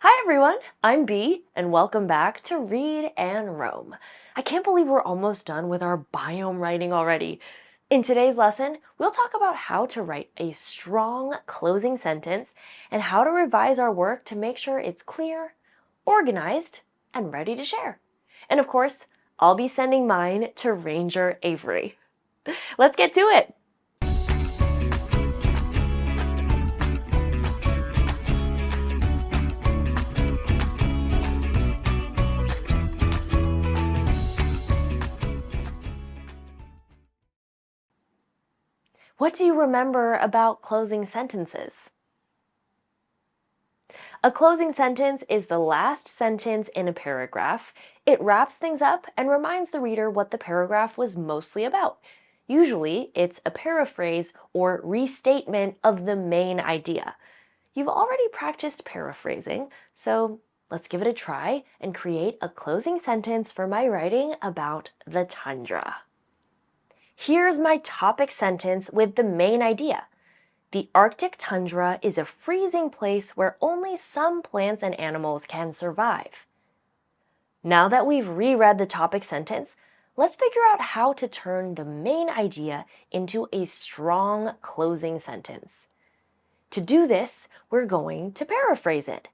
Hi everyone, I'm Bee, and welcome back to Read and Roam. I can't believe we're almost done with our biome writing already. In today's lesson, we'll talk about how to write a strong closing sentence and how to revise our work to make sure it's clear, organized, and ready to share. And of course, I'll be sending mine to Ranger Avery. Let's get to it! What do you remember about closing sentences? A closing sentence is the last sentence in a paragraph. It wraps things up and reminds the reader what the paragraph was mostly about. Usually, it's a paraphrase or restatement of the main idea. You've already practiced paraphrasing, so let's give it a try and create a closing sentence for my writing about the tundra. Here's my topic sentence with the main idea. The Arctic tundra is a freezing place where only some plants and animals can survive. Now that we've reread the topic sentence, let's figure out how to turn the main idea into a strong closing sentence. To do this, we're going to paraphrase it.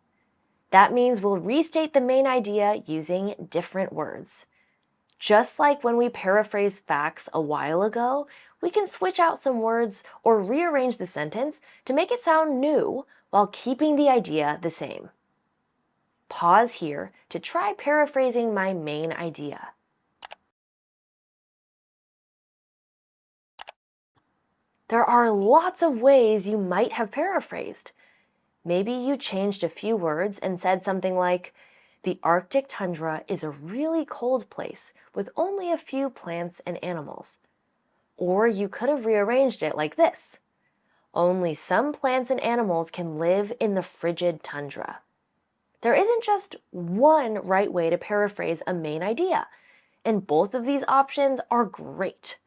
That means we'll restate the main idea using different words. Just like when we paraphrased facts a while ago, we can switch out some words or rearrange the sentence to make it sound new while keeping the idea the same. Pause here to try paraphrasing my main idea. There are lots of ways you might have paraphrased. Maybe you changed a few words and said something like, "The Arctic tundra is a really cold place with only a few plants and animals." Or you could have rearranged it like this. Only some plants and animals can live in the frigid tundra. There isn't just one right way to paraphrase a main idea, and both of these options are great.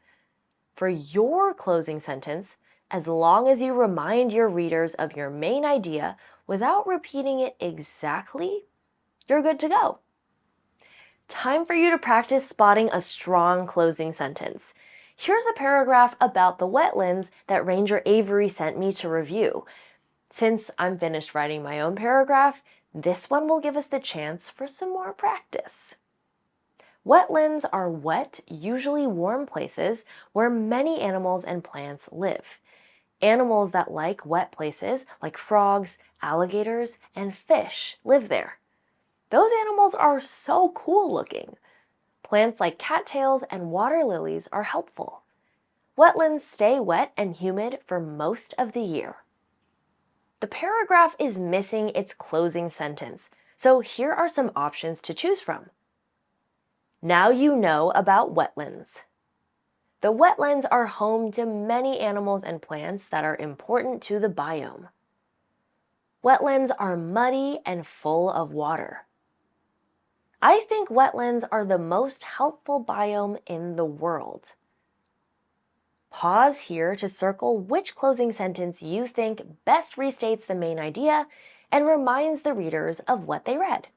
For your closing sentence, as long as you remind your readers of your main idea without repeating it exactly, you're good to go. Time for you to practice spotting a strong closing sentence. Here's a paragraph about the wetlands that Ranger Avery sent me to review. Since I'm finished writing my own paragraph, this one will give us the chance for some more practice. Wetlands are wet, usually warm places where many animals and plants live. Animals that like wet places, like frogs, alligators, and fish, live there. Those animals are so cool looking. Plants like cattails and water lilies are helpful. Wetlands stay wet and humid for most of the year. The paragraph is missing its closing sentence, so here are some options to choose from. Now you know about wetlands. The wetlands are home to many animals and plants that are important to the biome. Wetlands are muddy and full of water. I think wetlands are the most helpful biome in the world. Pause here to circle which closing sentence you think best restates the main idea and reminds the readers of what they read.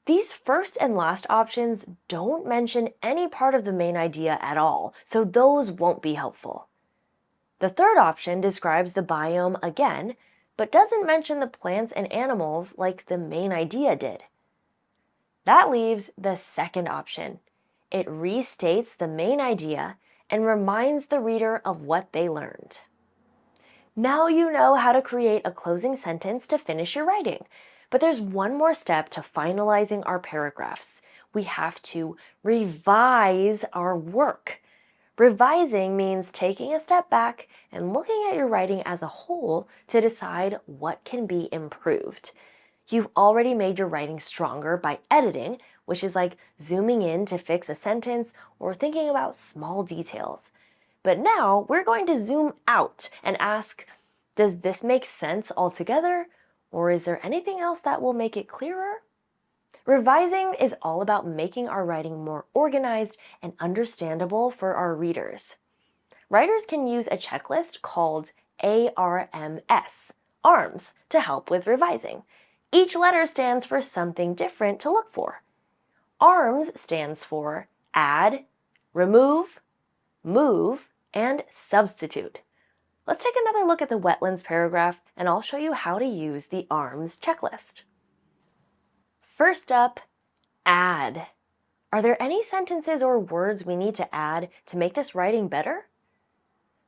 These first and last options don't mention any part of the main idea at all, so those won't be helpful. The third option describes the biome again, but doesn't mention the plants and animals like the main idea did. That leaves the second option. It restates the main idea and reminds the reader of what they learned. Now you know how to create a closing sentence to finish your writing. But there's one more step to finalizing our paragraphs. We have to revise our work. Revising means taking a step back and looking at your writing as a whole to decide what can be improved. You've already made your writing stronger by editing, which is like zooming in to fix a sentence or thinking about small details. But now we're going to zoom out and ask, does this make sense altogether? Or is there anything else that will make it clearer? Revising is all about making our writing more organized and understandable for our readers. writers can use a checklist called ARMS, ARMS, to help with revising. Each letter stands for something different to look for. ARMS stands for add, remove, move, and substitute. Let's take another look at the wetlands paragraph, and I'll show you how to use the ARMS checklist. First up, add. Are there any sentences or words we need to add to make this writing better?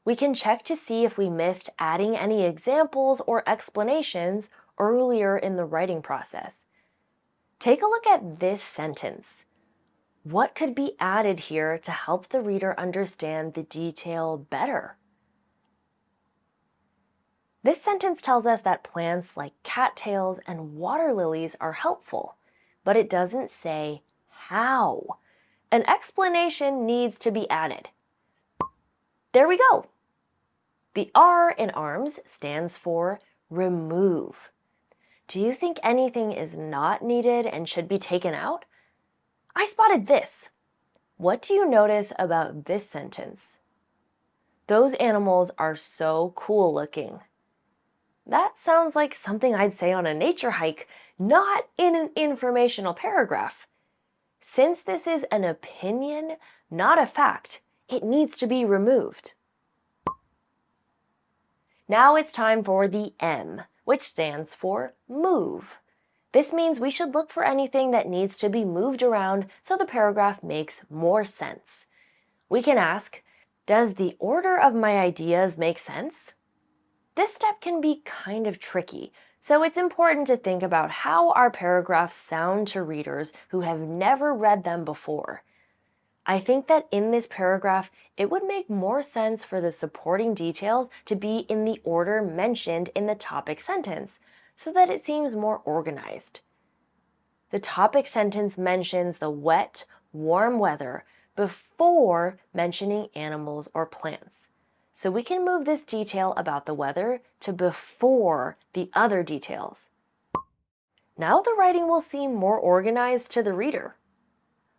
We can check to see if we missed adding any examples or explanations earlier in the writing process. Take a look at this sentence. What could be added here to help the reader understand the detail better? This sentence tells us that plants like cattails and water lilies are helpful, but it doesn't say how. An explanation needs to be added. There we go. The R in ARMS stands for remove. Do you think anything is not needed and should be taken out? I spotted this. What do you notice about this sentence? Those animals are so cool looking. That sounds like something I'd say on a nature hike, not in an informational paragraph. Since this is an opinion, not a fact, it needs to be removed. Now it's time for the M, which stands for move. This means we should look for anything that needs to be moved around so the paragraph makes more sense. We can ask, does the order of my ideas make sense? This step can be kind of tricky, so it's important to think about how our paragraphs sound to readers who have never read them before. I think that in this paragraph, it would make more sense for the supporting details to be in the order mentioned in the topic sentence, so that it seems more organized. The topic sentence mentions the wet, warm weather before mentioning animals or plants. So we can move this detail about the weather to before the other details. Now the writing will seem more organized to the reader.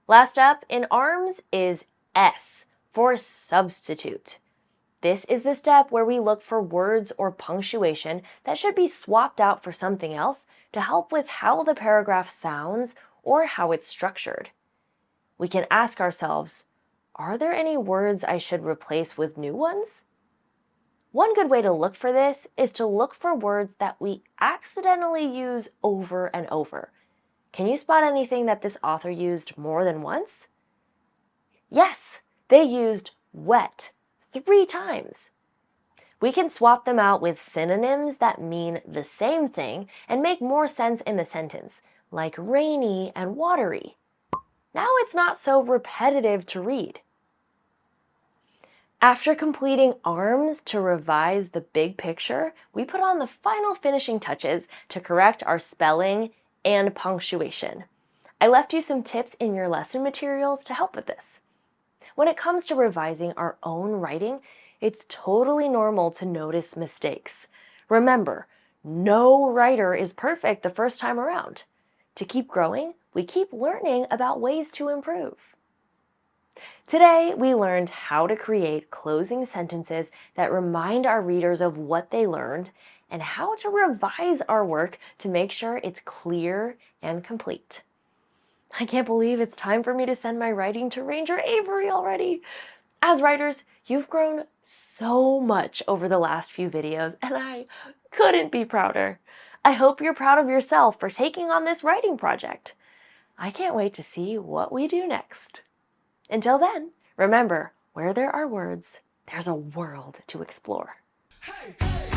Last up in ARMS is S for substitute. This is the step where we look for words or punctuation that should be swapped out for something else to help with how the paragraph sounds or how it's structured. We can ask ourselves, are there any words I should replace with new ones? One good way to look for this is to look for words that we accidentally use over and over. Can you spot anything that this author used more than once? Yes, they used wet 3 times. We can swap them out with synonyms that mean the same thing and make more sense in the sentence, like rainy and watery. Now it's not so repetitive to read. After completing ARMS to revise the big picture, we put on the final finishing touches to correct our spelling and punctuation. I left you some tips in your lesson materials to help with this. When it comes to revising our own writing, it's totally normal to notice mistakes. Remember, no writer is perfect the first time around. To keep growing, we keep learning about ways to improve. Today, we learned how to create closing sentences that remind our readers of what they learned and how to revise our work to make sure it's clear and complete. I can't believe it's time for me to send my writing to Ranger Avery already. As writers, you've grown so much over the last few videos, and I couldn't be prouder. I hope you're proud of yourself for taking on this writing project. I can't wait to see what we do next. Until then, remember, where there are words, there's a world to explore. Hey, hey.